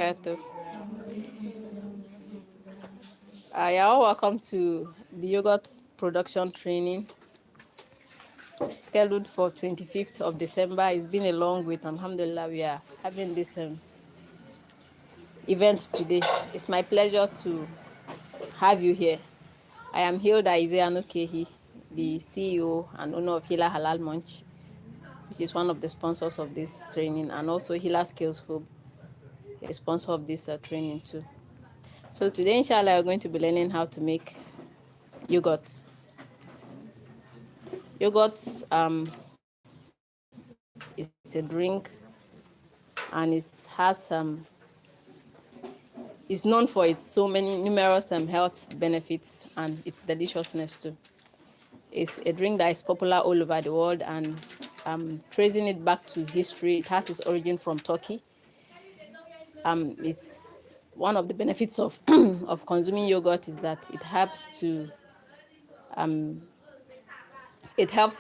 barakatuh. You're all welcome to the yogurt production training scheduled for 25th of December. It's been a long wait. Alhamdulillah, we are having this event today. It's my pleasure to have you here. I am Hilda Izeanukehi, the CEO and owner of Hila Halal Munch, which is one of the sponsors of this training, and also Hila Skills Hub, a sponsor of this training too. So today, inshallah, we're going to be learning how to make yogurts. Yogurts is a drink, and it has is known for its so many numerous health benefits and its deliciousness too. It's a drink that is popular all over the world, and tracing it back to history, it has its origin from Turkey. It's one of the benefits of of consuming yogurt is that it helps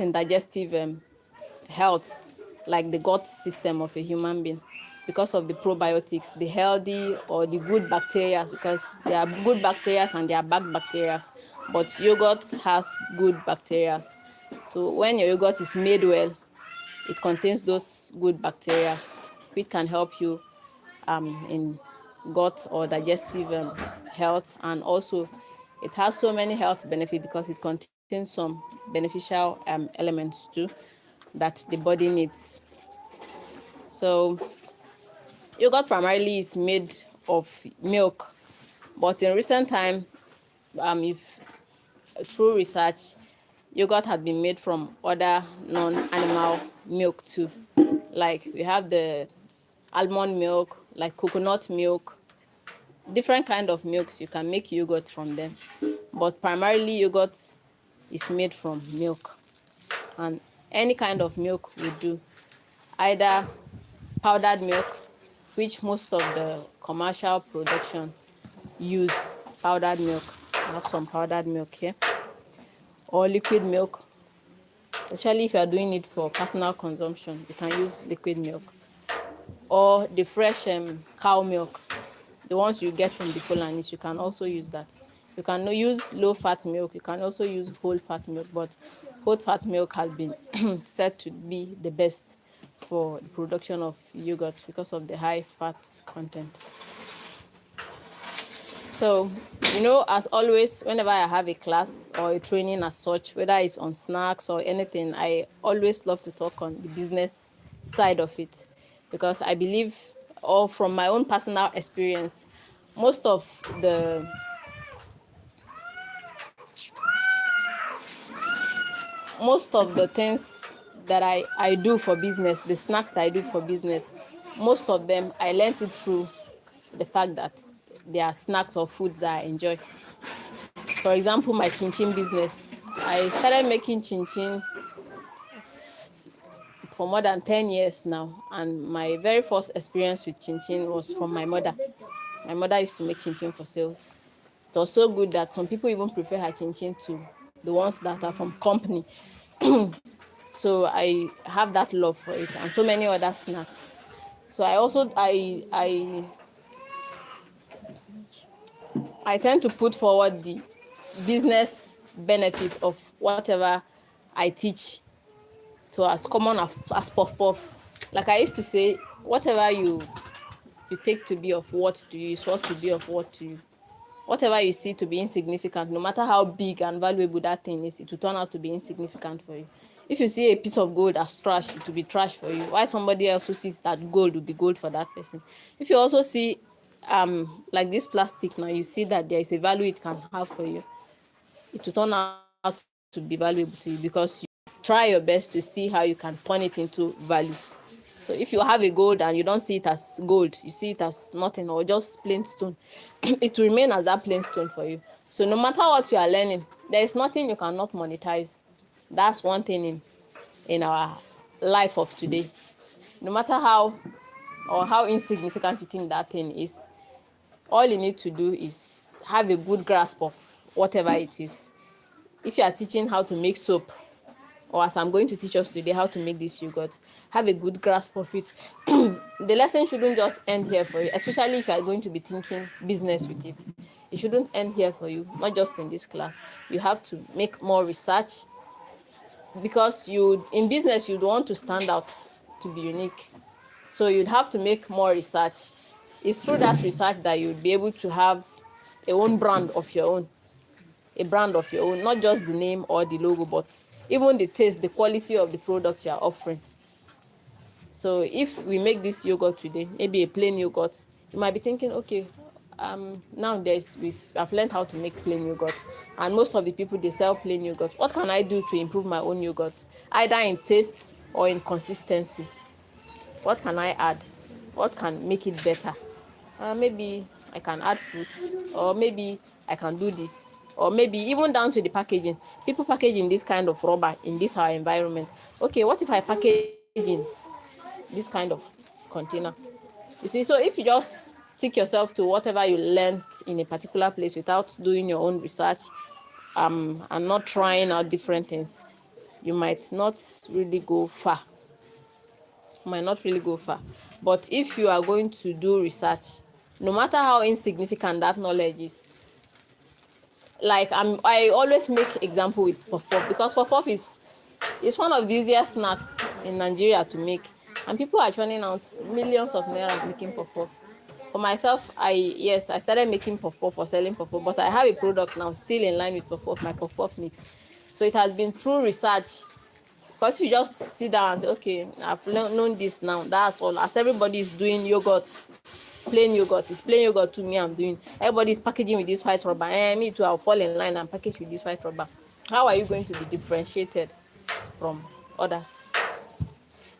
in digestive health, like the gut system of a human being, because of the probiotics, the healthy or the good bacteria, because there are good bacteria and there are bad bacteria, but yogurt has good bacteria. So when your yogurt is made well, it contains those good bacteria, which can help you in gut or digestive health. And also it has so many health benefits because it contains some beneficial elements too that the body needs. So yogurt primarily is made of milk, but in recent time, if through research, yogurt has been made from other non-animal milk too. Like we have the almond milk, like coconut milk, different kind of milks. You can make yogurt from them, but primarily yogurt is made from milk, and any kind of milk will do. Either powdered milk, which most of the commercial production use powdered milk. I have some powdered milk here. Or liquid milk, especially if you are doing it for personal consumption, you can use liquid milk. Or the fresh cow milk, the ones you get from the Fulanis, you can also use that. You can use low-fat milk. You can also use whole-fat milk, but whole-fat milk has been said to be the best for the production of yogurt because of the high fat content. So, as always, whenever I have a class or a training as such, whether it's on snacks or anything, I always love to talk on the business side of it, because I believe, or from my own personal experience, most of the things that I do for business, the snacks that I do for business, most of them I learned it through the fact that they are snacks or foods that I enjoy. For example, my chin chin business. I started making chin chin for more than 10 years now, and my very first experience with chin chin was from my mother. My mother used to make chin chin for sales. It was so good that some people even prefer her chin chin to the ones that are from company. So I have that love for it, and so many other snacks. So I tend to put forward the business benefit of whatever I teach to as common as puff puff. Like I used to say, whatever you take to be of what to you is what to be of what to you. Whatever you see to be insignificant, no matter how big and valuable that thing is, it will turn out to be insignificant for you. If you see a piece of gold as trash, it will be trash for you. Why somebody else who sees that gold will be gold for that person? If you also see like this plastic now, you see that there is a value it can have for you, it will turn out to be valuable to you because you try your best to see how you can turn it into value. So if you have a gold and you don't see it as gold, you see it as nothing or just plain stone, it will remain as that plain stone for you. So no matter what you are learning, there is nothing you cannot monetize. That's one thing in our life of today. No matter how insignificant you think that thing is, all you need to do is have a good grasp of whatever it is. If you are teaching how to make soap, or as I'm going to teach us today how to make this yogurt, have a good grasp of it. The lesson shouldn't just end here for you, especially if you are going to be thinking business with it. It shouldn't end here for you, not just in this class. You have to make more research, because you in business you'd want to stand out, to be unique. So you'd have to make more research. It's through that research that you'd be able to have a own brand of your own, a brand of your own, not just the name or the logo, but even the taste, the quality of the product you are offering. So if we make this yogurt today, maybe a plain yogurt, you might be thinking, okay, now I've learned how to make plain yogurt, and most of the people, they sell plain yogurt. What can I do to improve my own yogurt, either in taste or in consistency? What can I add? What can make it better? Maybe I can add fruits, or maybe I can do this, or maybe even down to the packaging. People package in this kind of rubber in this our environment. Okay, what if I package in this kind of container? You see, so if you just stick yourself to whatever you learned in a particular place without doing your own research, and not trying out different things, you might not really go far. Might not really go far. But if you are going to do research, no matter how insignificant that knowledge is, like I always make example with puff puff, because puff puff is one of the easiest snacks in Nigeria to make, and people are churning out millions of naira making puff puff. For myself, I started making puff puff for selling puff puff, but I have a product now still in line with puff puff, my puff puff mix. So it has been through research. Because if you just sit down and say, okay, I've known this now, that's all. As everybody is doing yogurt, plain yogurt, it's plain yogurt to me I'm doing. Everybody is packaging with this white rubber. Me too, I'll fall in line and package with this white rubber. How are you going to be differentiated from others?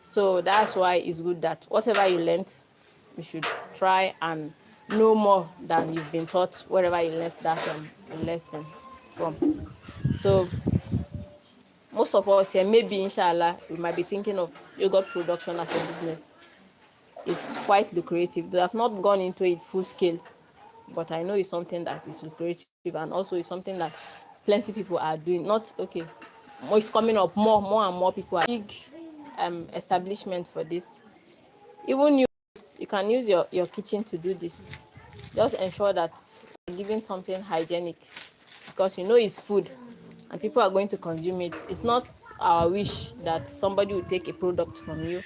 So that's why it's good that whatever you learned, you should try and know more than you've been taught wherever you learned that lesson from. So most of us here, maybe inshallah, we might be thinking of yogurt production as a business. It's quite lucrative. They have not gone into it full scale, but I know it's something that is lucrative, and also it's something that plenty people are doing. Not okay, it's coming up more and more people are big establishment for this. Even you can use your kitchen to do this. Just ensure that you're giving something hygienic, because you know it's food and people are going to consume it. It's not our wish that somebody will take a product from you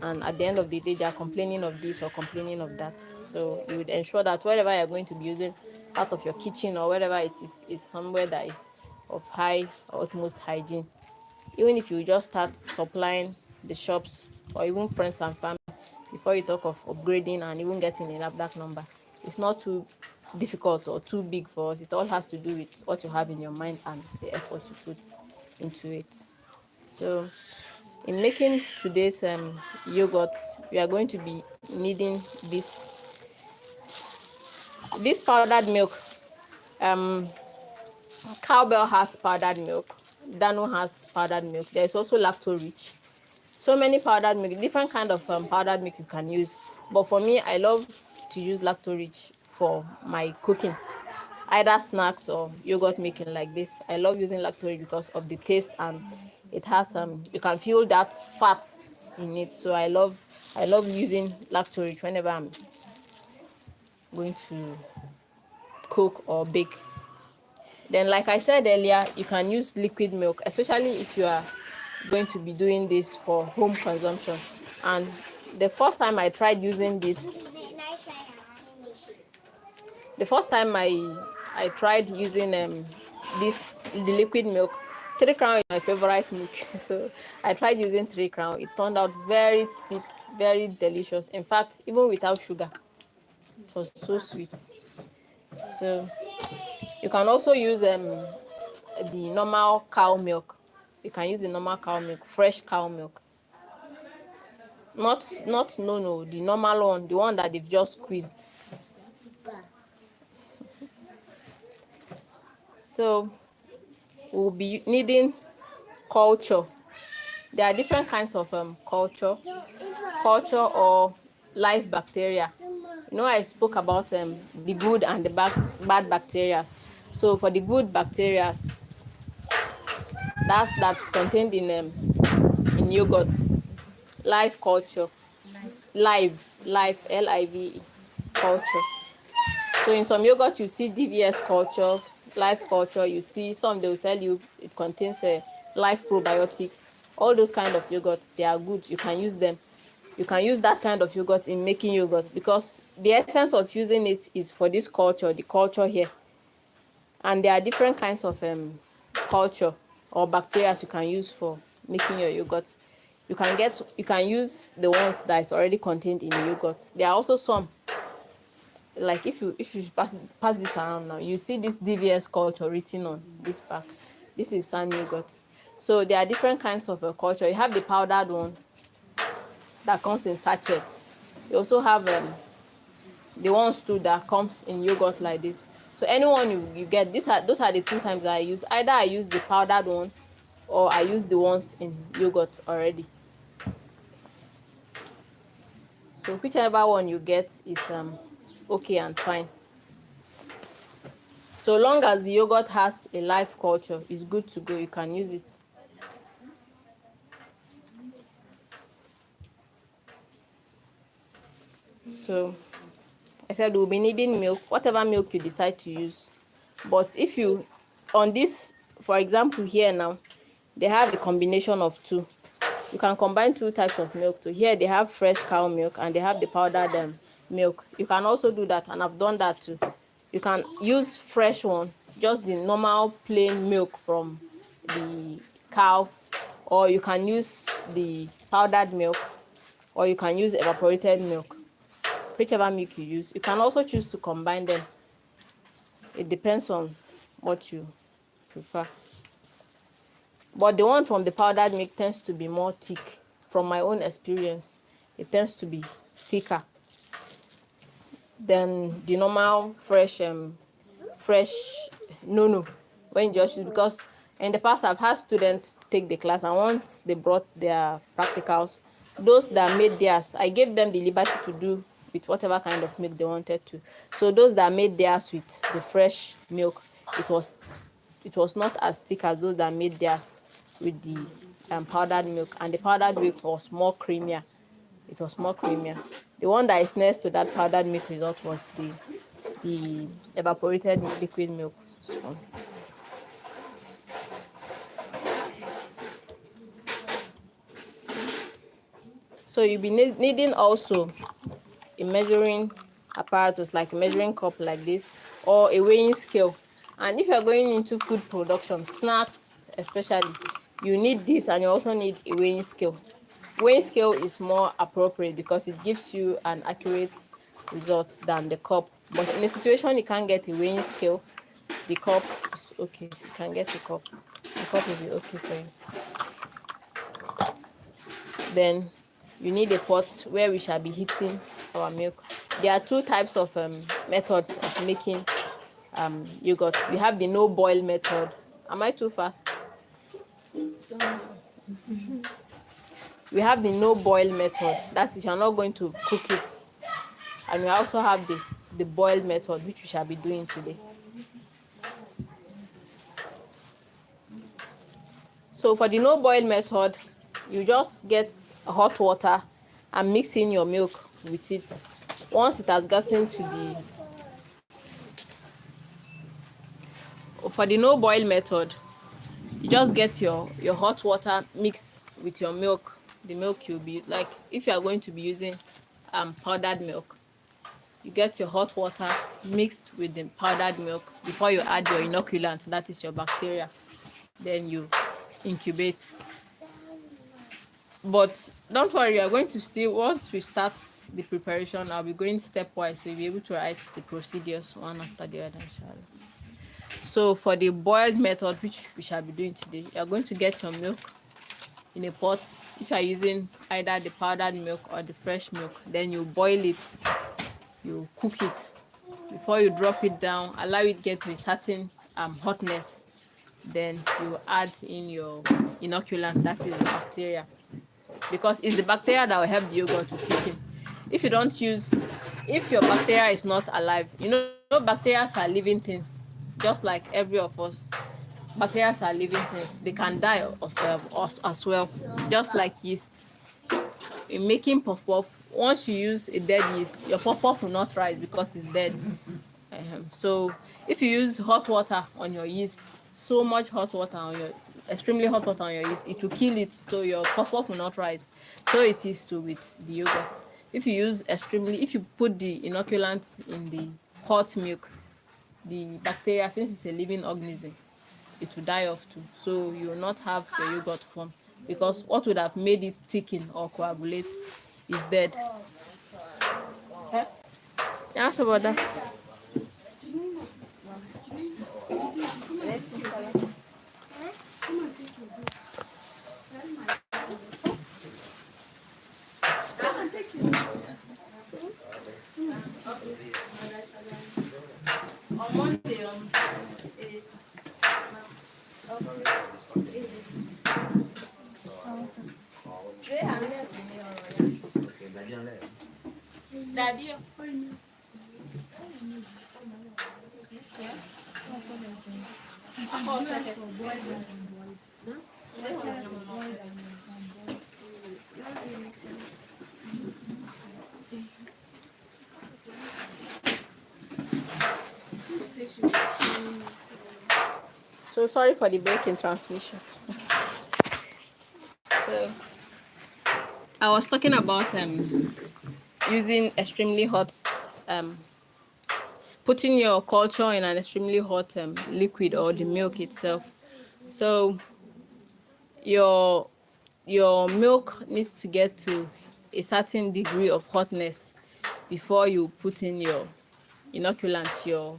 and at the end of the day they are complaining of this or complaining of that. So you would ensure that wherever you're going to be using part of your kitchen or wherever it is somewhere that is of high or utmost hygiene. Even if you just start supplying the shops or even friends and family before you talk of upgrading and even getting a NAFDAC number, it's not too difficult or too big for us. It all has to do with what you have in your mind and the effort you put into it. So in making today's yogurt, we are going to be needing this powdered milk. Cowbell has powdered milk. Dano has powdered milk. There is also lacto-rich. So many powdered milk, different kind of powdered milk you can use. But for me, I love to use lacto-rich for my cooking, either snacks or yogurt making like this. I love using lacto-rich because of the taste, and it has you can feel that fat in it. So I love using lacto-rich whenever I'm going to cook or bake. Then, like I said earlier, you can use liquid milk, especially if you are going to be doing this for home consumption. And the first time I tried using this, I tried using the liquid milk, 3 Crown is my favorite milk. So I tried using 3 Crown. It turned out very thick, very delicious. In fact, even without sugar, it was so sweet. So you can also use the normal cow milk. You can use the normal cow milk, fresh cow milk. Not no, the normal one, the one that they've just squeezed. So we'll be needing culture. There are different kinds of culture or live bacteria. You know, I spoke about the good and the bad bacteria. So for the good bacteria, that's contained in yogurt. Live culture. Live live culture. So in some yogurt you see DVS culture, live culture. You see some, they will tell you it contains live probiotics. All those kind of yogurt, they are good. You can use them. You can use that kind of yogurt in making yogurt, because the essence of using it is for this culture, the culture here. And there are different kinds of culture or bacteria you can use for making your yogurt. You can use the ones that is already contained in the yogurt. There are also some, like if you pass this around now, you see this DVS culture written on this pack. This is sun yogurt. So there are different kinds of culture. You have the powdered one that comes in sachets. You also have the ones too that comes in yogurt like this. So anyone you get, those are the two times that I use. Either I use the powdered one, or I use the ones in yogurt already. So whichever one you get is okay and fine. So long as the yogurt has a live culture, it's good to go. You can use it. So I said we'll be needing milk, whatever milk you decide to use. But if you, on this, for example here now, they have a combination of two. You can combine two types of milk too. Here they have fresh cow milk and they have the powdered milk. You can also do that, and I've done that too. You can use fresh one, just the normal plain milk from the cow, or you can use the powdered milk, or you can use evaporated milk. Whichever milk you use. You can also choose to combine them. It depends on what you prefer. But the one from the powdered milk tends to be more thick. From my own experience, it tends to be thicker than the normal fresh no when you just use. Because in the past I've had students take the class, and once they brought their practicals, those that made theirs, I gave them the liberty to do with whatever kind of milk they wanted to. So those that made theirs with the fresh milk, it was not as thick as those that made theirs with the powdered milk, and the powdered milk was more creamier. It was more creamier. The one that is next to that powdered milk result was the evaporated liquid milk. So you'll be needing also a measuring apparatus, like a measuring cup like this, or a weighing scale. And if you're going into food production, snacks especially, you need this, and you also need a weighing scale. Weighing scale is more appropriate because it gives you an accurate result than the cup. But in a situation you can't get a weighing scale, the cup is okay. You can get a cup. The cup will be okay for you. Then you need a pot where we shall be heating our milk. There are two types of methods of making yogurt. We have the no boil method. Am I too fast? We have the no boil method. That is, you're not going to cook it. And we also have the boil method, which we shall be doing today. So for the no boil method, you just get hot water and mix in your milk with it. Once it has gotten to for the no boil method, you just get your hot water mixed with your milk. The milk you'll be, like, if you are going to be using powdered milk, you get your hot water mixed with the powdered milk before you add your inoculant, that is your bacteria. Then you incubate. But don't worry, you are going to still, once we start the preparation, I'll be going stepwise, so you'll be able to write the procedures one after the other, inshallah. So for the boiled method, which we shall be doing today, you are going to get your milk in a pot. If you are using either the powdered milk or the fresh milk, then you boil it, you cook it. Before you drop it down, allow it get to a certain hotness. Then you add in your inoculant, that is the bacteria. Because it's the bacteria that will help the yogurt to thicken. If you don't use, if your bacteria is not alive, bacteria are living things, just like every of us. bacteria are living things. They can die of us as well, just like yeast. In making puff puff, once you use a dead yeast, your puff puff will not rise because it's dead. So if you use hot water on your yeast, so much hot water on your, extremely hot water on your yeast, it will kill it, so your puff puff will not rise. So it is too with the yogurt. If you use extremely, if you put the inoculant in the hot milk, the bacteria, since it's a living organism, it will die off too. So you will not have the yogurt form, because what would have made it thicken or coagulate is dead. Okay? Ask about that. On Monday, Daddy. So sorry for the break in transmission. So I was talking about using extremely hot, putting your culture in an extremely hot liquid or the milk itself. So your milk needs to get to a certain degree of hotness before you put in your inoculant, your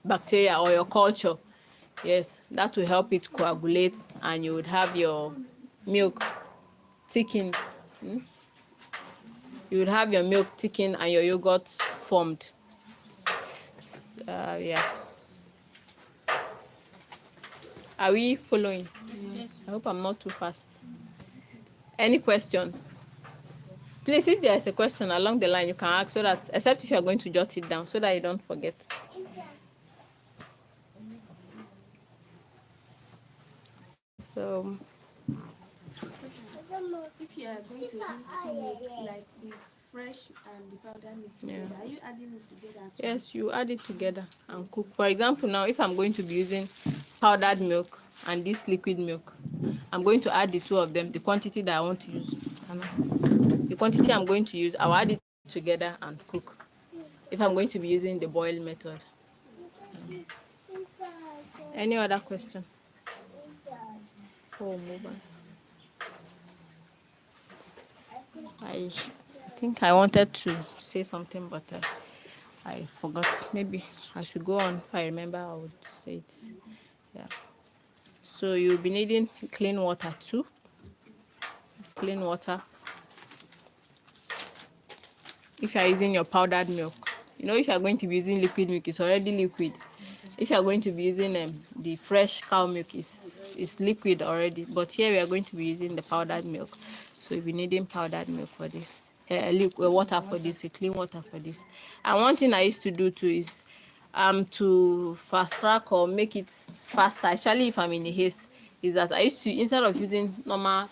bacteria or your culture. Yes, that will help it coagulate, and you would have your milk thicken. You would have your milk thicken and your yogurt formed. Yeah. Are we following? Yes. I hope I'm not too fast. Any question? Please, if there is a question along the line, you can ask, so that, except if you are going to jot it down, so that you don't forget. So, if you are going to use two milk, like the fresh and the powdered milk together, are you adding it together? Yes, you add it together and cook. For example, now if I'm going to be using powdered milk and this liquid milk, I'm going to add the two of them, the quantity that I want to use. The quantity I'm going to use, I'll add it together and cook. If I'm going to be using the boil method. Any other question? Oh, move on. I think I wanted to say something, but I forgot. Maybe I should go on. If I remember, I would say it. Yeah. So you'll be needing clean water too. Clean water. If you are using your powdered milk, you know, if you are going to be using liquid milk, it's already liquid. If you are going to be using the fresh cow milk, is liquid already. But here we are going to be using the powdered milk, so you'll be needing powdered milk for this. Liquid water for this, clean water for this. And one thing I used to do too is to fast track or make it faster, especially if I'm in a haste, is that I used to, instead of using normal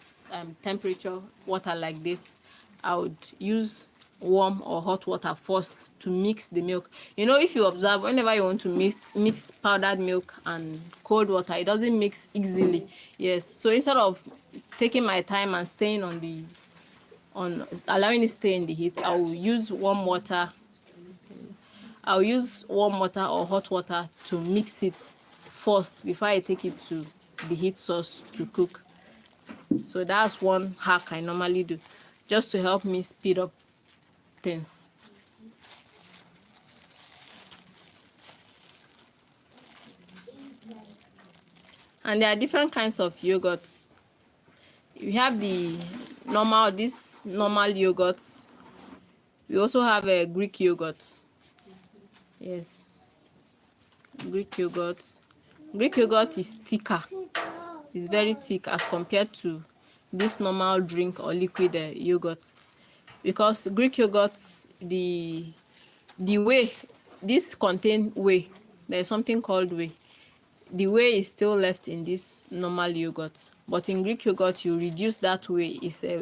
temperature water like this, I would use warm or hot water first to mix the milk. You know, if you observe, whenever you want to mix powdered milk and cold water, it doesn't mix easily. Yes, so instead of taking my time and staying on allowing it stay in the heat, I'll use warm water or hot water to mix it first before I take it to the heat source to cook. So that's one hack I normally do, just to help me speed up things. And there are different kinds of yogurts. We have this normal yogurts. We also have a Greek yogurt. Yes, Greek yogurt. Greek yogurt is thicker. It's very thick as compared to this normal drink or liquid yogurt, because Greek yogurts, the whey, this contain whey. There is something called whey. the whey is still left in this normal yogurt, but in Greek yogurt you reduce that whey. It's a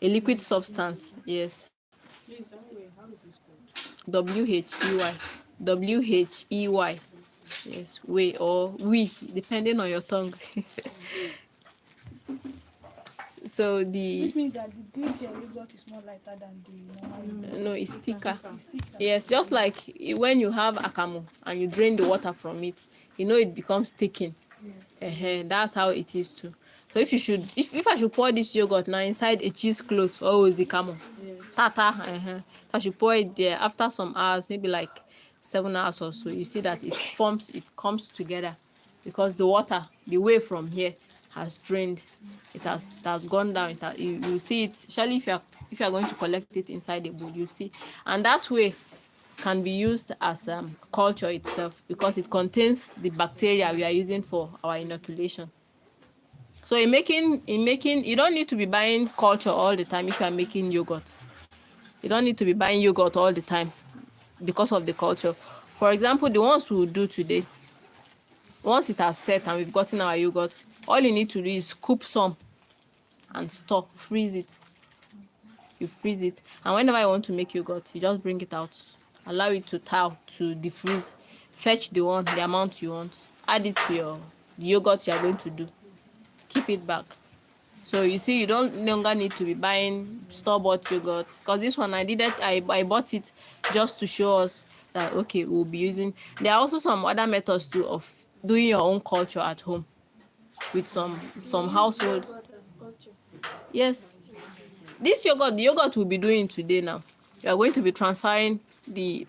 liquid substance. Yes. Please, that way, how is it spelled? Whey. Whey. Yes, whey or we, depending on your tongue. So Which means that the Greek yogurt is more lighter than the normal yogurt. no, it's thicker. It's thicker. Yes, just like when you have akamu and you drain the water from it, it becomes thickened. That's how it is too. So if I should pour this yogurt now inside a cheesecloth or zikamo, tata, if I should pour it there after some hours, maybe like 7 hours or so, you see that it comes together because the water, the way from here has drained. It has gone down. You see it, especially if you are going to collect it inside the bowl, you see, and that way can be used as culture itself because it contains the bacteria we are using for our inoculation. So in making, you don't need to be buying culture all the time if you are making yogurt. You don't need to be buying yogurt all the time because of the culture. For example, the ones we will do today, once it has set and we've gotten our yogurt, all you need to do is scoop some and store, freeze it. You freeze it, and whenever you want to make yogurt, you just bring it out, allow it to thaw, to defreeze, fetch the amount you want, add it to the yogurt you are going to do, keep it back. So you see, you don't longer need to be buying store-bought yogurt, because this one I bought it just to show us that okay, we'll be using. There are also some other methods too of doing your own culture at home with some household. Yes, this yogurt, the yogurt we'll be doing today now, we are going to be transferring the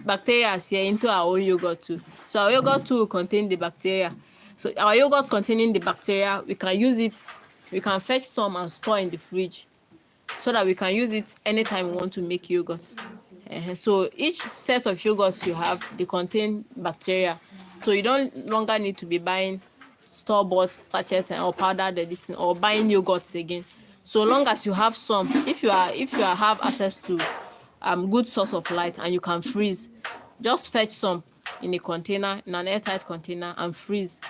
bacteria here into our own yogurt too. So our yogurt too will contain the bacteria. So our yogurt containing the bacteria, we can use it, we can fetch some and store in the fridge so that we can use it anytime we want to make yogurt. So each set of yogurts you have, they contain bacteria. So you don't longer need to be buying store-bought sachet or powdered medicine or buying yogurts again. So long as you have some, if you have access to good source of light and you can freeze, just fetch some in a container, in an airtight container, and freeze.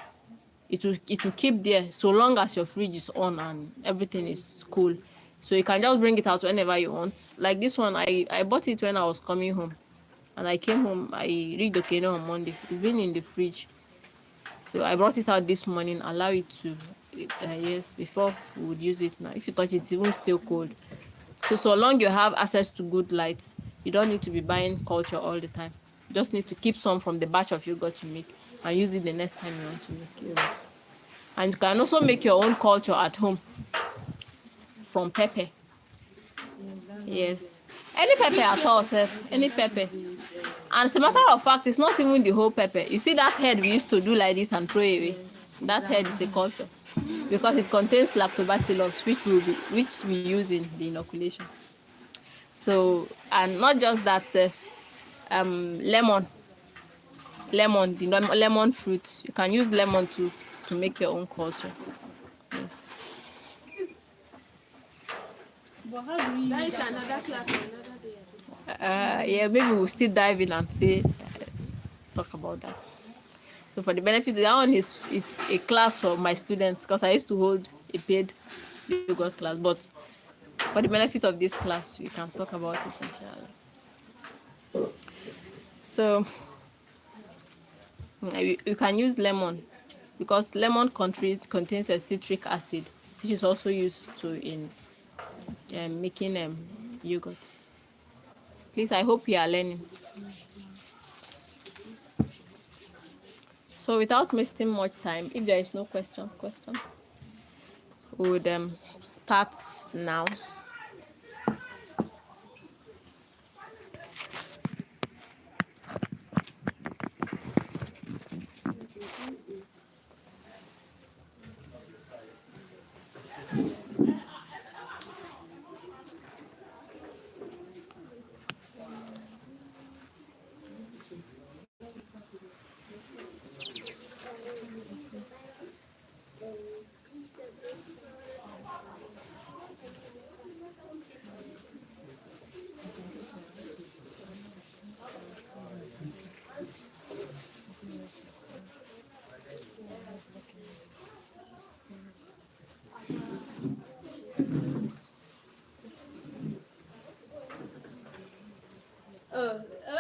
It will keep there so long as your fridge is on and everything is cool. So you can just bring it out whenever you want. Like this one, I bought it when I was coming home, and I came home, I reached Okene on Monday. It's been in the fridge. So I brought it out this morning, allow it to, yes, before we would use it now. If you touch it, it's even still cold. So long you have access to good light, you don't need to be buying culture all the time. You just need to keep some from the batch of yogurt you make and use it the next time you want to make yogurt. And you can also make your own culture at home from pepper. Yes. Any pepper at all, sir. Any pepper. And as a matter of fact, it's not even the whole pepper. You see that head we used to do like this and throw away? That head is a culture because it contains lactobacillus, which we use in the inoculation. So, and not just that, lemon, the lemon fruit. You can use lemon to make your own culture. Yes. But how do you That use is that? another class, another day. Yeah, maybe we'll still dive in and talk about that. So for the benefit, that one is a class for my students because I used to hold a paid yogurt class. But for the benefit of this class, we can talk about it, inshallah. So you can use lemon because lemon contains a citric acid, which is also used in making yogurts. Please, I hope you are learning. So without wasting much time, if there is no question, we would start now.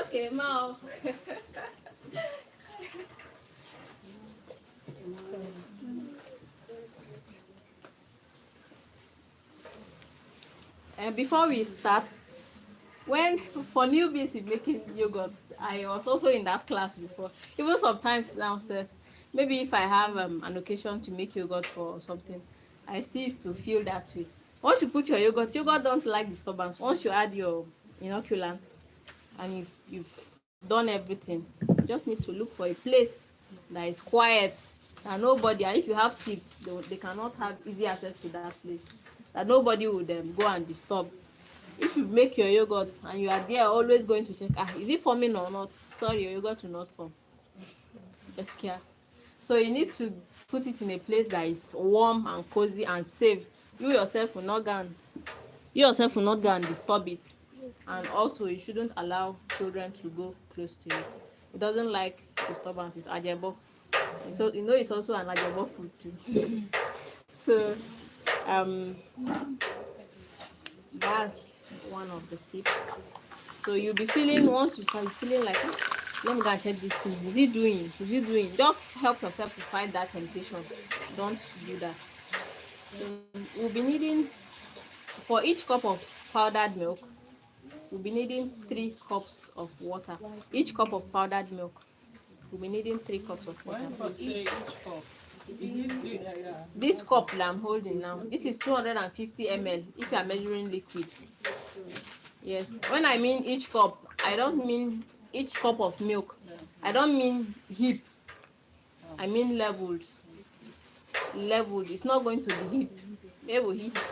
Okay, Mao. And before we start, when for newbies in making yogurt, I was also in that class before. Even sometimes now, sir, maybe if I have an occasion to make yogurt for something, I still used to feel that way. Once you put your yogurt don't like disturbance. Once you add your inoculants and you've done everything, you just need to look for a place that is quiet and nobody. And if you have kids, they cannot have easy access to that place. That nobody would go and disturb. If you make your yogurt and you are there always going to check, is it forming or not? Sorry, your yogurt will not form. Just care. So you need to put it in a place that is warm and cozy and safe. You yourself will not go and disturb it. And also you shouldn't allow children to go close to it. It doesn't like disturbance. It's ajebo. So it's also an ajebo food too. So um that's one of the tips. So you'll be feeling, once you start feeling like, let me go and check this thing. Is it doing? Just help yourself to fight that temptation. Don't do that. So we'll be needing, for each cup of powdered milk, we'll be needing 3 cups of water. Each cup of powdered milk, we'll be needing 3 cups of water. This cup that I'm holding now, this is 250 ml if you are measuring liquid. Yes, when I mean each cup, I don't mean each cup of milk. I don't mean heap. I mean leveled. Leveled. It's not going to be heap.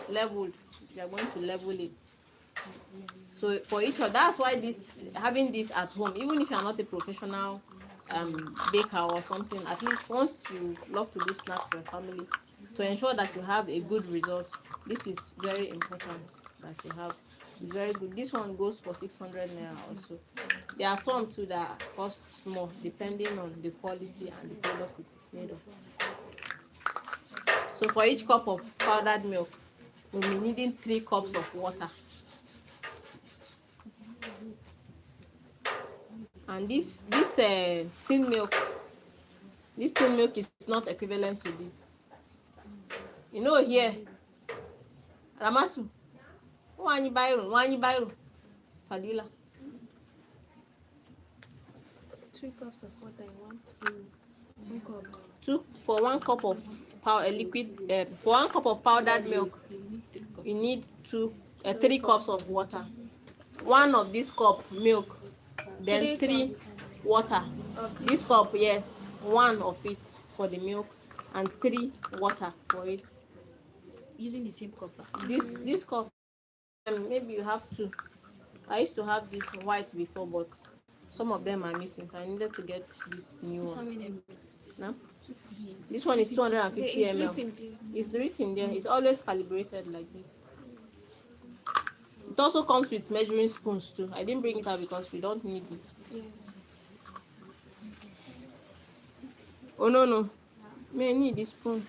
Leveled. You are going to level it. So for each of, that's why having this at home, even if you are not a professional baker or something, at least once you love to do snacks for your family, to ensure that you have a good result, this is very important that you have. It's very good. This one goes for 600 naira also. There are some too that cost more depending on the quality and the product it is made of. So for each cup of powdered milk, we'll be needing 3 cups of water. And this thin milk, is not equivalent to this. Here, Ramatu, Wani Byron, Fadila. 3 cups of water in one cup. 2 for 1 cup of liquid. For 1 cup of powdered milk, you need 3 cups of water. 1 of this cup milk, then 3 water. Okay. This cup, yes, 1 of it for the milk and 3 water for it. Using the same cup. This cup, maybe you have 2. I used to have this white before, but some of them are missing, so I needed to get this new one. No? This one is 250 ml. It's written there. It's always calibrated like this. It also comes with measuring spoons too. I didn't bring it out because we don't need it. Yes. Oh no. May need this spoon.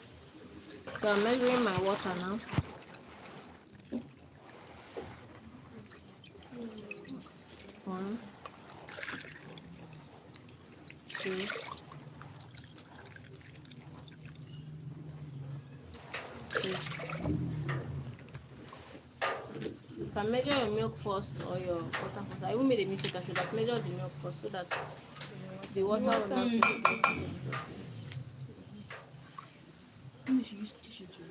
So I'm measuring my water now. 1, 2, 3. You can measure your milk first or your water first. I even made a mistake. I should have measured the milk first so that the water will not take it. You should use tissue too.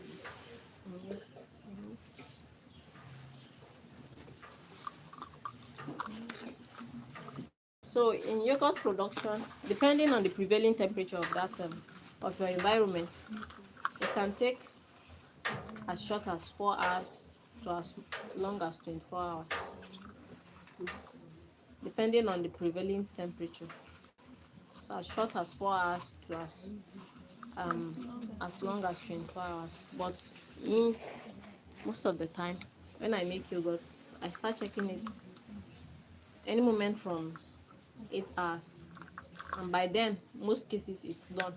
Yes. So in yogurt production, depending on the prevailing temperature of that of your environment, it can take as short as 4 hours to as long as 24 hours, depending on the prevailing temperature. So as short as 4 hours to as long as 24 hours. But me, most of the time, when I make yogurt, I start checking it any moment from 8 hours, and by then most cases it's done.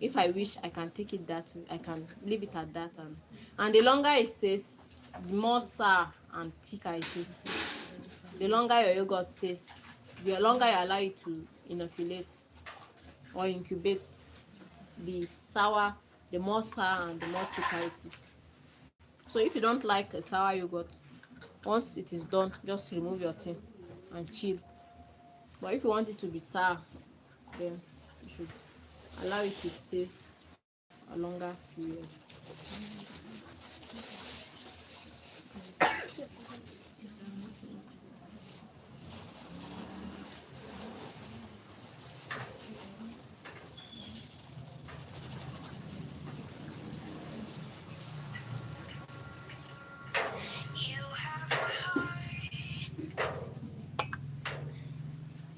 If I wish, I can take it that way. I can leave it at that, and the longer it stays, the more sour and thicker it is. The longer your yogurt stays, The longer you allow it to inoculate or incubate, the sour, the more sour and the more thicker it is. So if you don't like a sour yogurt, once it is done, just remove your tin and chill. But if you want it to be sour, then you should allow it to stay a longer period.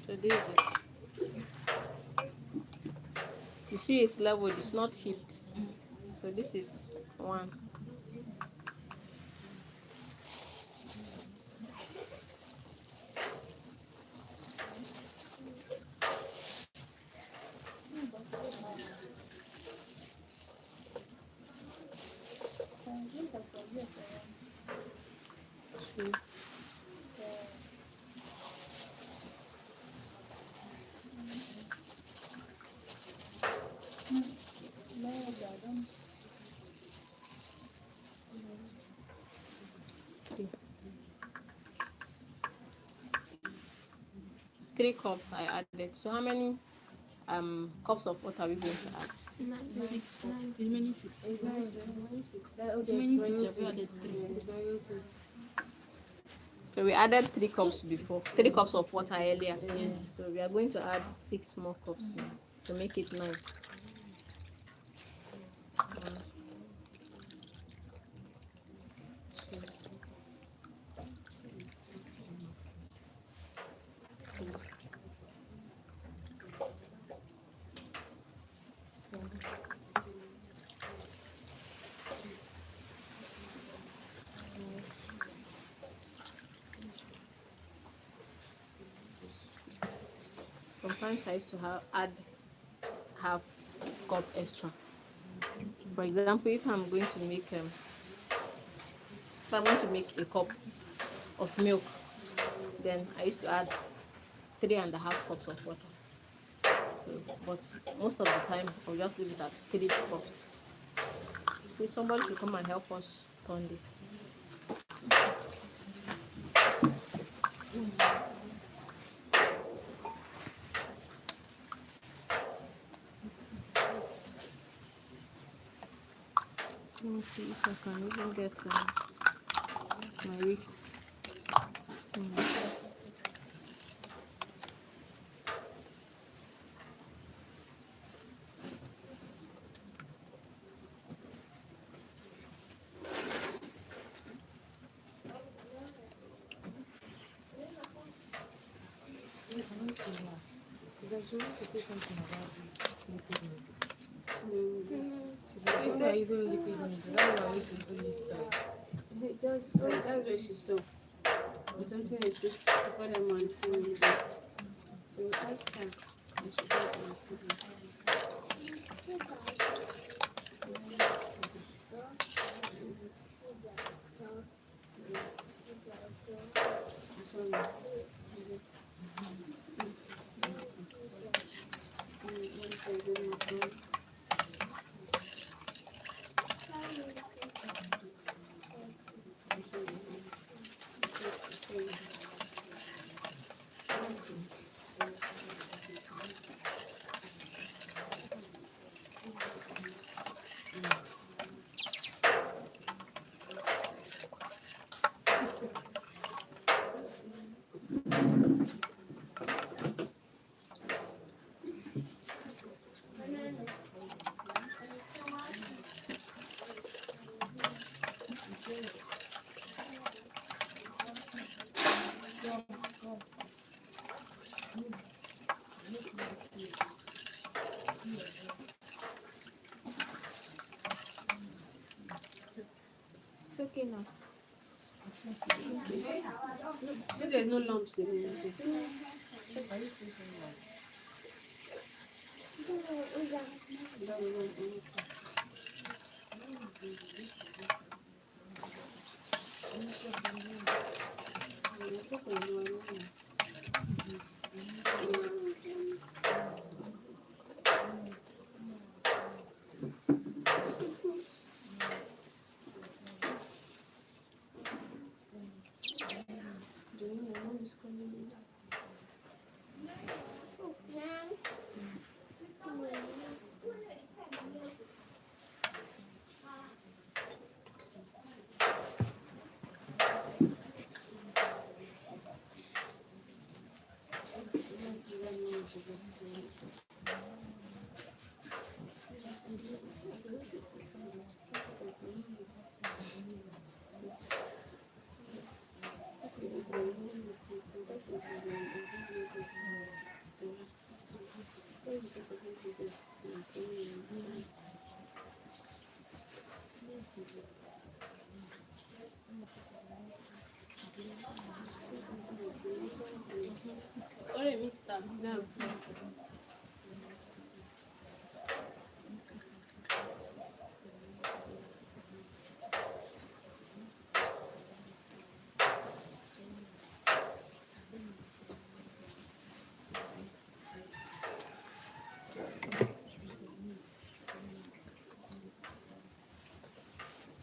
So this is it. You see it's leveled, it's not heaped. So this is one. Two. Three. 3 cups I added. So how many cups of water are we going to add? 6. Remaining 6. Remaining 6. Remaining 6. You have added 3. So we added 3 cups before, 3 cups of water earlier. Yes. So we are going to add 6 more cups to make it 9. One, 2, 3, 4, 5. Sometimes I used to add half cup extra. For example, if I'm going to make a cup of milk, then I used to add 3.5 cups of water. So, but most of the time I'll just leave it at 3 cups. Please, somebody should come and help us turn this. Let me see if I can even get my whisk. Because you want to say something about this liquid milk. They say using liquid milk. That's why I need to do this stuff. That's where she stopped. But something is just for them on food. So we ask her if she got on food. It's okay now. If there's no lumps in it. Already mixed up. No.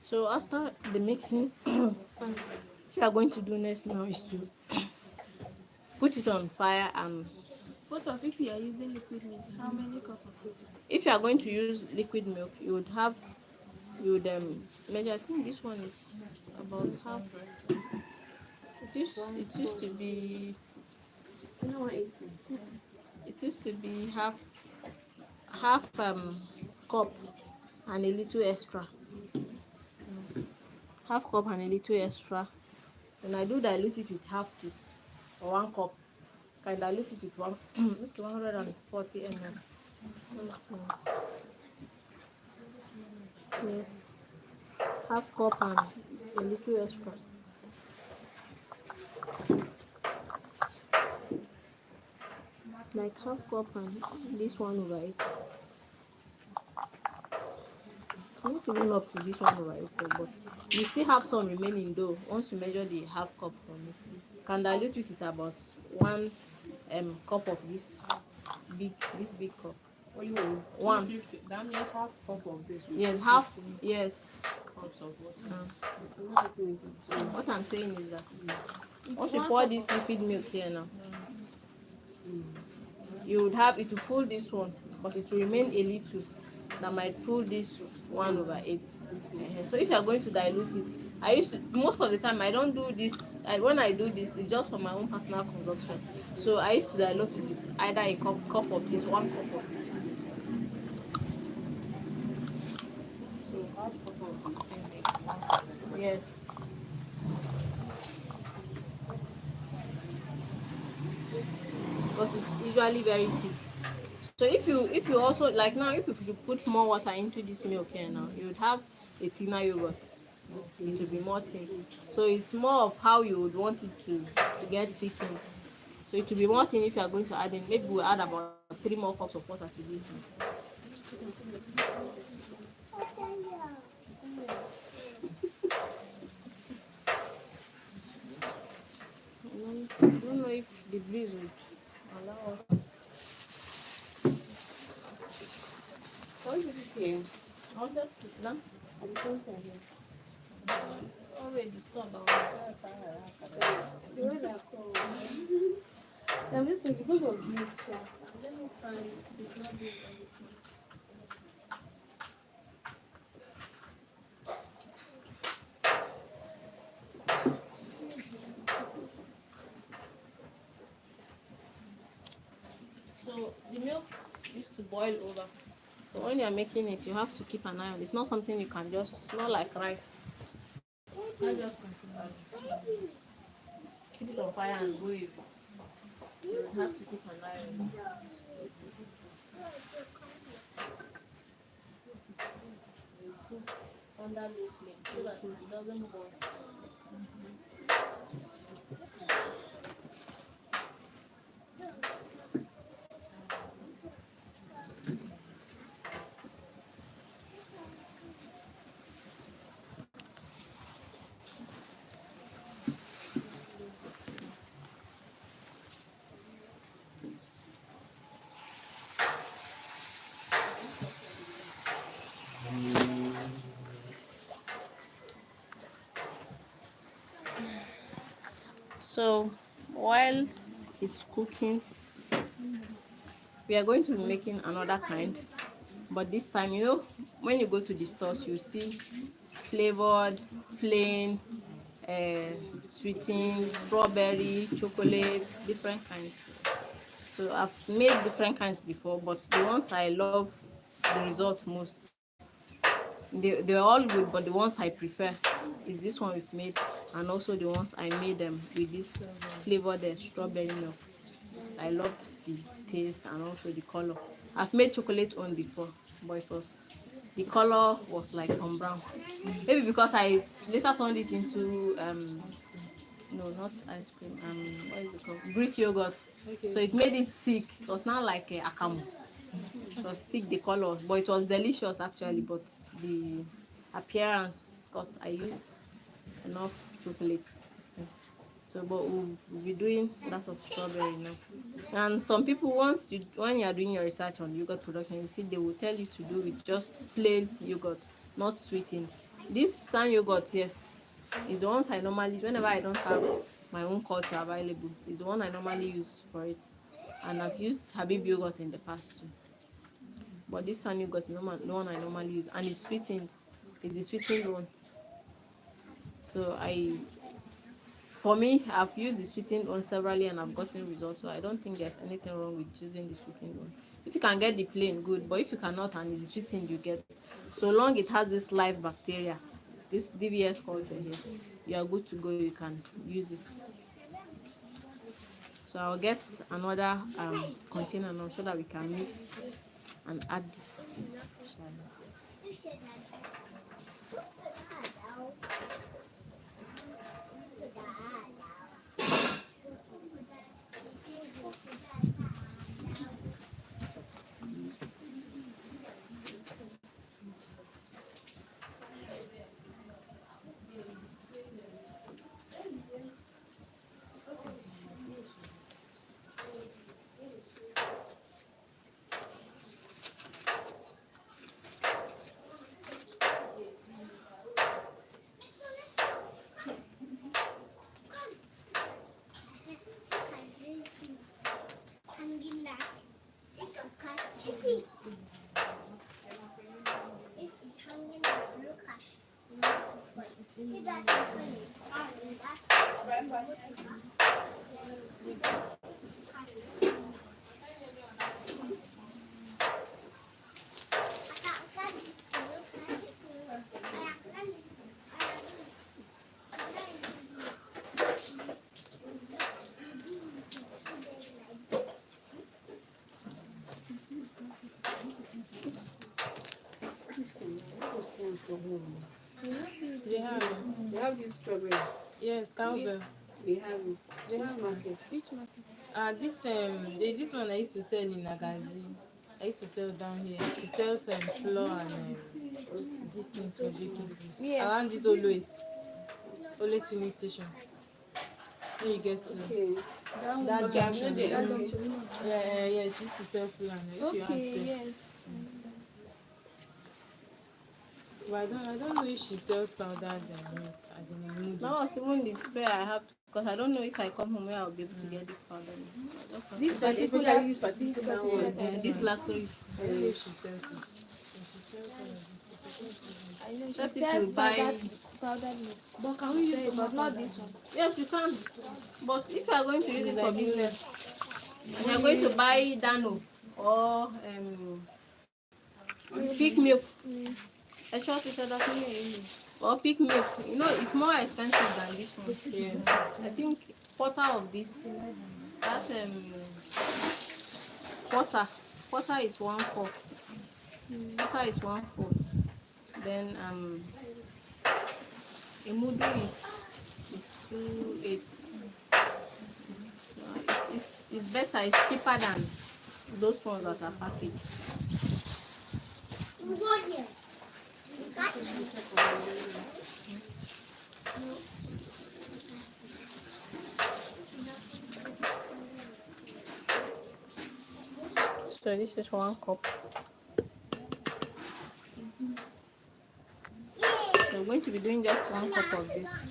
So after the mixing, what you are going to do next now is to put it on fire. And What of if you are using liquid milk? How many cup of it? if you are going to use liquid milk, you would measure. I think this one is about half. It used to be I know 180. it used to be half cup and a little extra. Half cup and a little extra. And I do dilute it with half tea or 1 cup. Can dilute it with 140 ml. So, yes, half cup and a little extra. Like half cup and this one over it. Not even up to this one over it, but you still have some remaining though. Once you measure the half cup from it, you can dilute with it about 1 cup of this big cup. What you want? One. 250. That means half cup of this. With Yes, half. 250 Yes. cups of water. I'm not eating it. What I'm saying is that It's once you one pour cup this of- liquid milk here now, you would have it to full this one, but it will remain a little that might full this 1/8. So if you are going to dilute it, I used to, most of the time I don't do this. When I do this, it's just for my own personal consumption. So I used to dilute it with either a cup of this, 1 cup of this. So half cup of the thing makes 170. Yes. Because it's usually very thick. So if you also like now, if you should put more water into this milk here now, you would have a thinner yogurt. It will be more thick. So it's more of how you would want it to get thickened. So it will be more thin if you are going to add in. Maybe we'll add about 3 more cups of water to this. I don't know if the breeze would allow us. What did you say? I'll just now At the same time. already stop. The way they're cold. I'm just saying because of this, let me find it's not this everything. So the milk used to boil over. So when you are making it, you have to keep an eye on it. It's not something you can just, not like rice. Not just keep it on fire and go away. You have to keep an eye on it. Under low flame so that it doesn't burn. So while it's cooking, we are going to be making another kind. But this time, when you go to the stores, you see flavored, plain, sweetened, strawberry, chocolate, different kinds. So I've made different kinds before, but the ones I love the result most, they're all good, but the ones I prefer is this one we've made, and also the ones I made with this flavor, the strawberry milk. I loved the taste and also the color. I've made chocolate on before, but it was the color was like brown. Maybe because I later turned it into no, not ice cream. What is it called? Greek yogurt. Okay. So it made it thick. It was not like a akamu. It was thick, the color, but it was delicious actually. But the appearance, because I used enough chocolates. This thing. So, but we'll be doing that of strawberry now. And some people, when you are doing your research on yogurt production, you see they will tell you to do with just plain yogurt, not sweetened. This sun yogurt here is the ones I normally, whenever I don't have my own culture available, is the one I normally use for it. And I've used Habib yogurt in the past too. But this sun yogurt is the one I normally use, and it's sweetened. It's the sweetened one. So for me, I've used the sweetened one severally and I've gotten results. So I don't think there's anything wrong with choosing the sweetened one. If you can get the plain, good. But if you cannot and it's sweetened, you get. So long it has this live bacteria, this DVS culture here, you are good to go. You can use it. So I'll get another container now so that we can mix and add this. This thing, I will see them for home. They have. They have this strawberry. Yes, cowbell. They have it. They Which have market? Which market? This one I used to sell in Agazi. I used to sell down here. She sells flour and these things for baking. Yeah. Around this always filling station. When you get to Okay. that Okay, I've junction, not there. That Okay. junction. yeah, she used to sell flour. If you ask Okay, them. yes. But I don't know if she sells powdered milk as in a noodle. That was even the fear I have because I don't know if I come home where I'll be able to get this powder. This Especially particular, this particular particular one. type. This lactose. I don't know if she sells it. But she sells it. I know she Let sells people buy. powdered milk. But can we use Sorry, but not this one. Yes, you can. But if you are going to use it for Like business and you are going to buy Dano or peak milk, a short is or peak milk, it's more expensive than this one. Yes. I think quarter of this, that quarter is 1/4. Quarter is 1/4. Then a mudu is 2/8. It's better. It's cheaper than those ones that are packaged. So this is 1 cup. So we're going to be doing just 1 cup of this.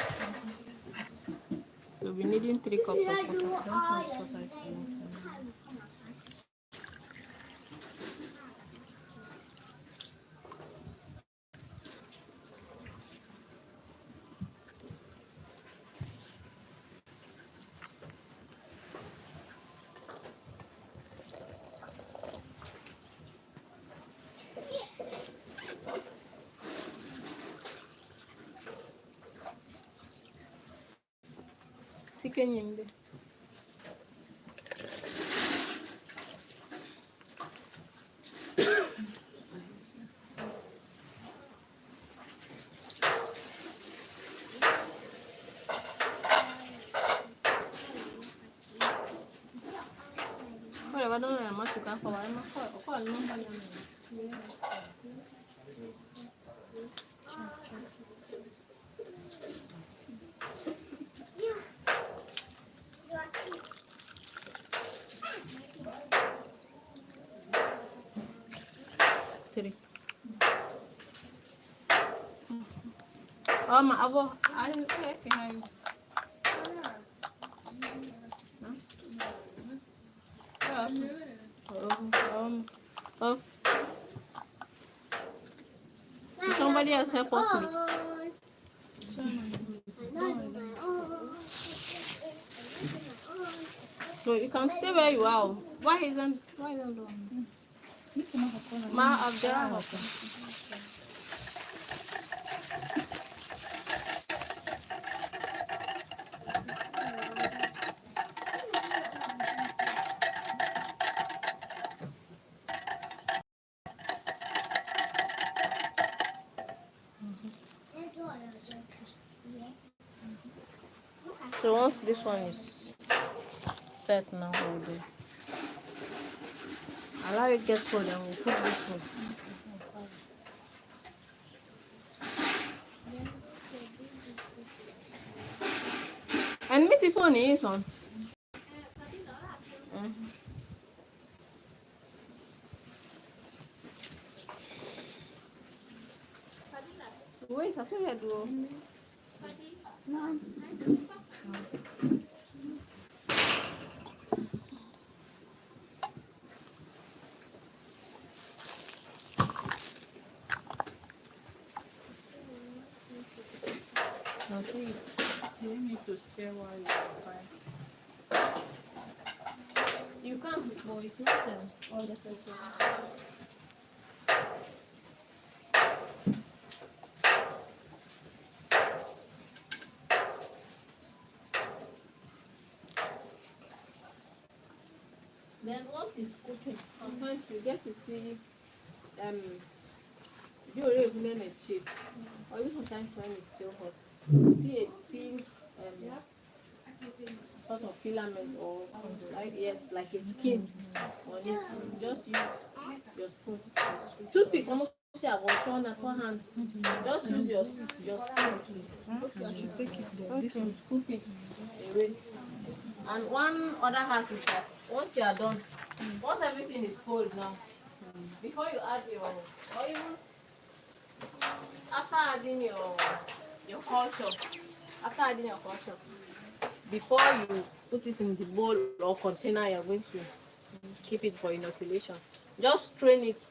So we're needing 3 cups of water. I don't know if water is enough. thickening there. Olha, vai dar uma machucar com ela, mas olha, não vai dar. Three. Oh, my avô, I didn't say behind. Oh. Somebody else help us mix. No, you can stay where you are. Why isn't the Ma Abdera? So once this one is set now, we'll do. Allow it get cold and we'll put this one. And Missy phone is on. Wait, I saw you do. Francis. You need to stay while you fight. You can, but it's not all the same. Then once it's cooking, sometimes you get to see you already in a shape. Or even sometimes when it's still hot. You see a thin sort of filament or yes, like a skin on it. Just use your spoon. Toothpick almost have one at one hand. Just use your spoon. This will scoop it away. And one other hack is that once you are done, once everything is cold now, before you add or even after adding your culture, before you put it in the bowl or container you're going to keep it for inoculation, just strain it,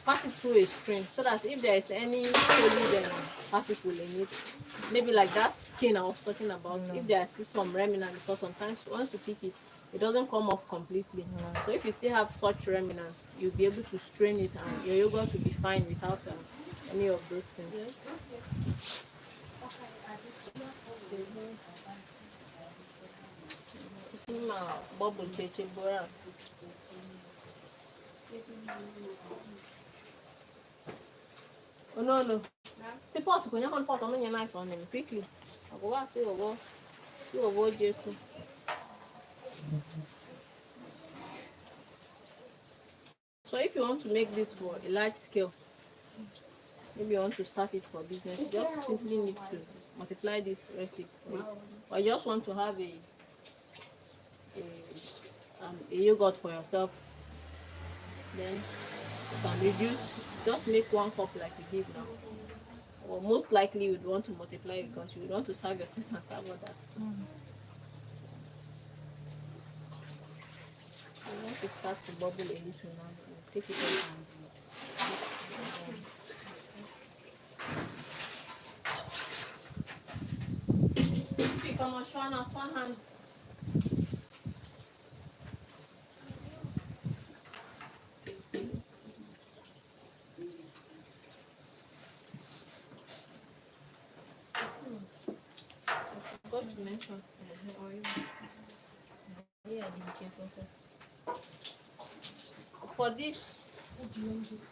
pass it through a strain so that if there is any solid particle in it, maybe like that skin I was talking about, if there is still some remnant, because sometimes once you pick it, it doesn't come off completely. So if you still have such remnants, you'll be able to strain it and your yogurt will be fine without any of those things. Yes. Bubble oh no. See pot when you pot on your nice on them quickly. I go see what Jacob. So if you want to make this for a large scale, maybe you want to start it for business, you just simply need to multiply this recipe. Or you just want to have a yogurt for yourself, then you can reduce, just make 1 cup like you did now. Or most likely you would want to multiply because you would want to serve yourself and serve others. You want to start to bubble a little now. You take it off and pick on one hand. I forgot to mention For this,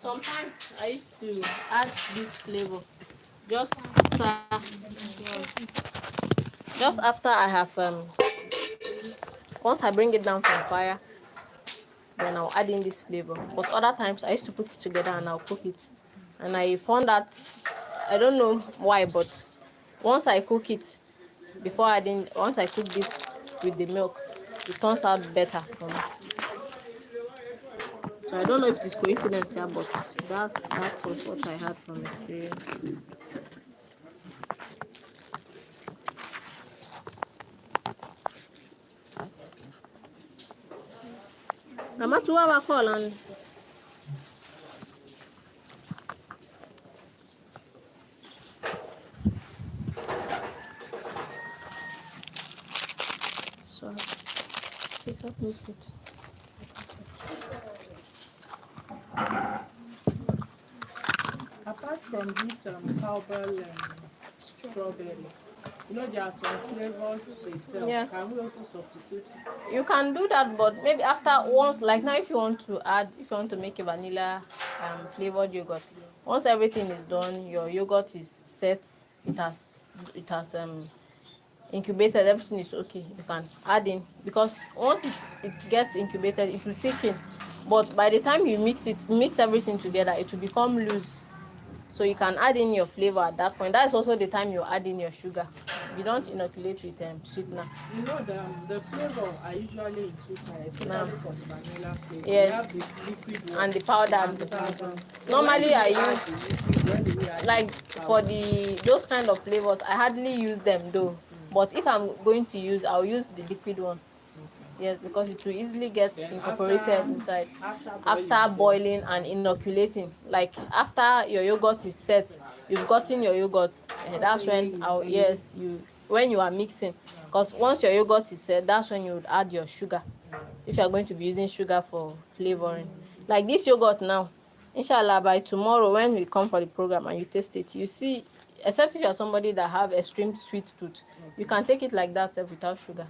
sometimes I used to add this flavor just after I have once I bring it down from fire, then I'll add in this flavor. But other times I used to put it together and I'll cook it. And I found that I don't know why, but once I cook it once I cook this with the milk, it turns out better for me. So I don't know if it's coincidence here, but that was what I had from experience. Mama, to have a call on. So, please help me put. Apart from this cowbell strawberry, there are some flavors they sell. Yes. Can we also substitute? You can do that, but maybe after once, like now, if you want to make a vanilla flavored yogurt, once everything is done, your yogurt is set. It has incubated. Everything is okay. You can add in, because once it gets incubated, it will thicken. But by the time you mix everything together, it will become loose. So you can add in your flavor at that point. That is also the time you add in your sugar. You don't inoculate with sweetener. The flavor are usually in two types, especially for the vanilla flavor. Yes. We have the liquid one And the powder. and the powder. Normally I When use, do we add the liquid? When do we add like the for powder? those kind of flavors, I hardly use them though. But if I'm going to use, I'll use the liquid one. Yes, because it will easily get Then incorporated inside after after boiling and inoculating. Like after your yogurt is set, you've gotten your yogurt. That's when when you are mixing. Because once your yogurt is set, that's when you would add your sugar. If you are going to be using sugar for flavoring, like this yogurt now, inshallah by tomorrow when we come for the program and you taste it, you see, except if you are somebody that have extreme sweet tooth, you can take it like that without sugar.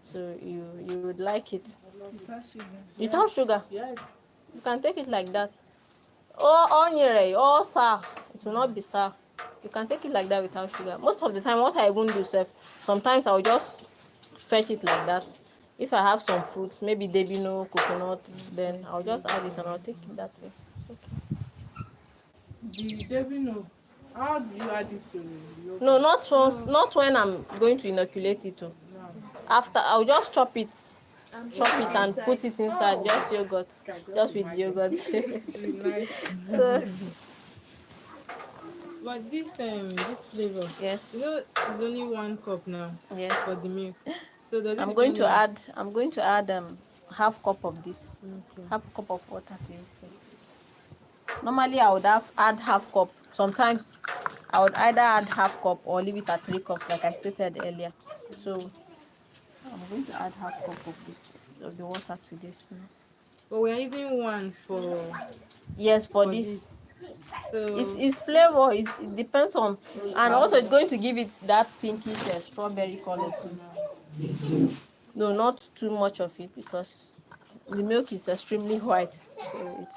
So you would like it without sugar. Yes. You can take it like that. Or sour. It will not be sour. You can take it like that without sugar. Most of the time, what I even do, sometimes I'll just fetch it like that. If I have some fruits, maybe debino, coconut, then I'll just add it and I'll take it that way. The devino, how do you add it to yogurt? No, not once. Not when I'm going to inoculate it. No. After, I'll just chop it and put it inside. Just yogurt, just with yogurt. Nice. So But this flavor, yes, it's only 1 cup now yes. for the milk. So does it I'm going depend to add half cup of this, Okay. half cup of water to it. So normally I would add half cup. Sometimes I would either add half cup or leave it at 3 cups, like I stated earlier. So I'm going to add half cup of the water to this now. But we're using one for Yes, for this. So It's flavor. It depends on, and also it's going to give it that pinkish strawberry color too. No, not too much of it because the milk is extremely white. So it's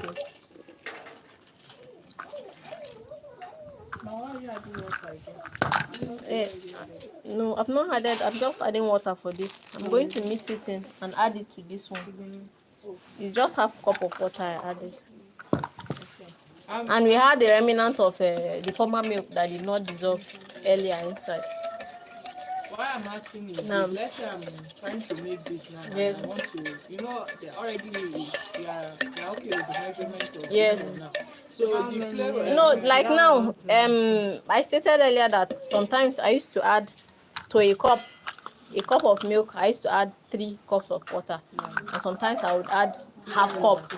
Now, why are you adding water again? eh, no, I've not added. I'm just adding water for this. I'm going to mix it in and add it to this one. It's just half cup of water I added. And we had the remnant of the former milk that did not dissolve earlier inside. Why I'm asking is No. this, let's say I'm trying to make this now. Yes. And I want to, they already we are okay with the measurement of Yes. now. So the flavor. Like now, I stated earlier that sometimes I used to add to a cup of milk. I used to add 3 cups of water, and sometimes I would add half cup,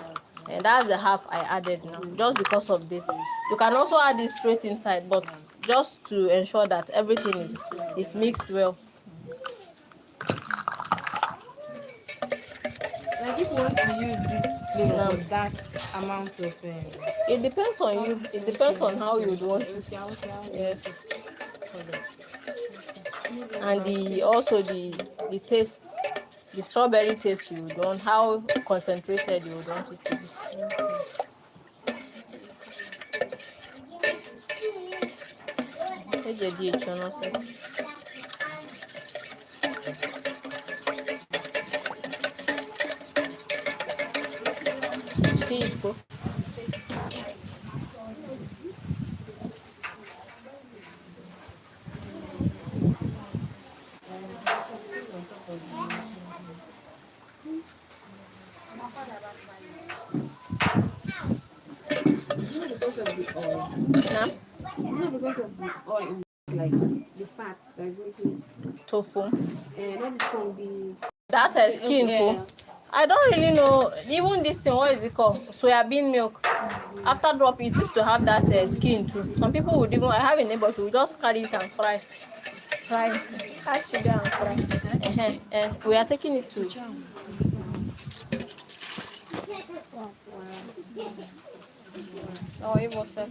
and that's the half I added now, just because of this. You can also add it straight inside, but just to ensure that everything is mixed well. like if you want to use this flavor No. for that amount of It depends on you. It depends on how you would want it. Yes. And also the taste. the strawberry taste you would want, how concentrated you would want it to be. See it go. Is it because of the oil? Now, Is it because of the oil, like the fat that's making tofu. not from the That skin, yeah. I don't really know. Even this thing, what is it called? Soybean milk. After drop, it used to have that skin too. Some people would even. I have a neighbor. She would just carry it and fry, add sugar and fry. We are taking it to. Oh, it was set.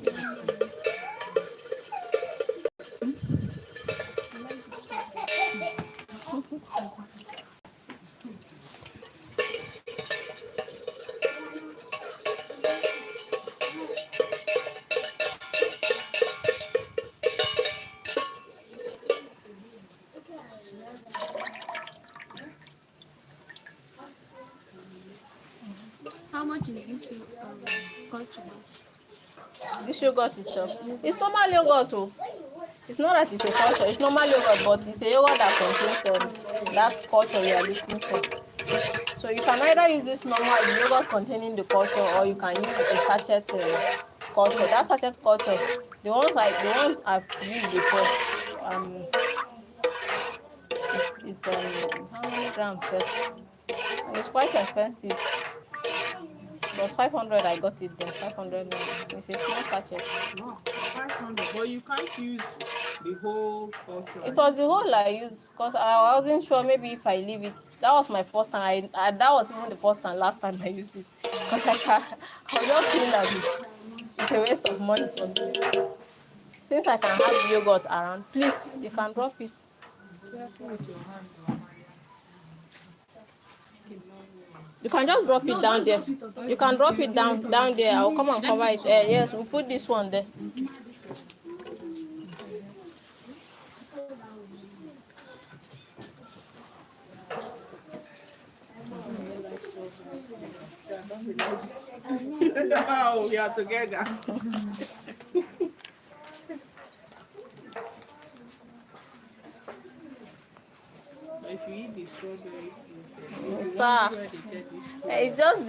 How much is this culture? This yogurt itself. It's normal yogurt too. It's not that it's a culture. It's normal yogurt, but it's a yogurt that contains that culture we are looking for. So you can either use this normal yogurt containing the culture, or you can use a sachet culture. That sachet culture, the ones I've used before, is how many grams? And it's quite expensive. It was 500. I got it then. 500 naira. It's a small sachet. No, 500. But you can't use the whole culture. It was the whole I used because I wasn't sure maybe if I leave it. That was my first time. That was even the first and last time I used it because I was just seeing that it's a waste of money for me. Since I can have yogurt around, please, you can drop it. Careful with your hand. You can just drop it down there. You can drop it down there. I'll come and cover it. Yes, we'll put this one there. Oh, we are together. If you eat the strawberry fruit, Sir, where they get this it's just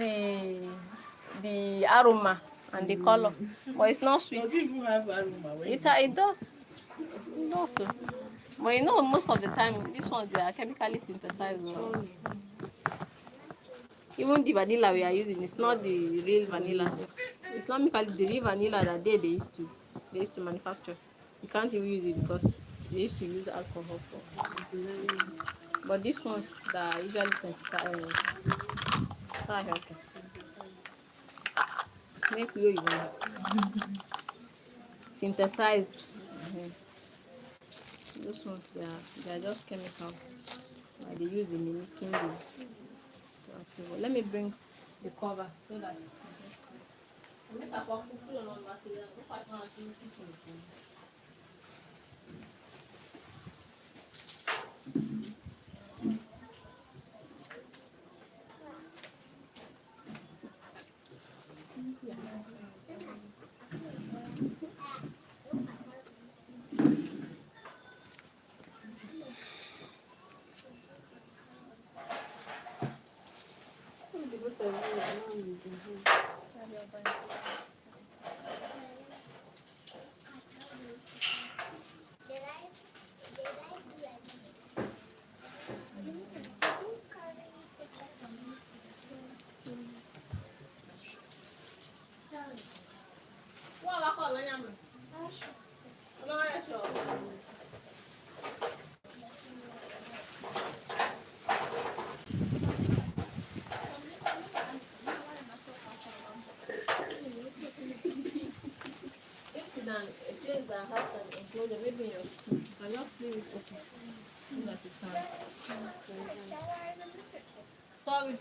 the aroma and the color, but it's not sweet. does it even have aroma? It does. It does. But you know, most of the time, these ones they are chemically synthesized. Even the vanilla we are using, it's not the real vanilla. Islamically, the real vanilla that they used to manufacture. You can't even use it because they used to use alcohol for. But these ones that are usually sensitized, make you synthesized. Those ones they are just chemicals that they use in making the. Let me bring the cover so that. A place that has an enclosure, maybe in your school, and just leave it open so that it can. Sorry.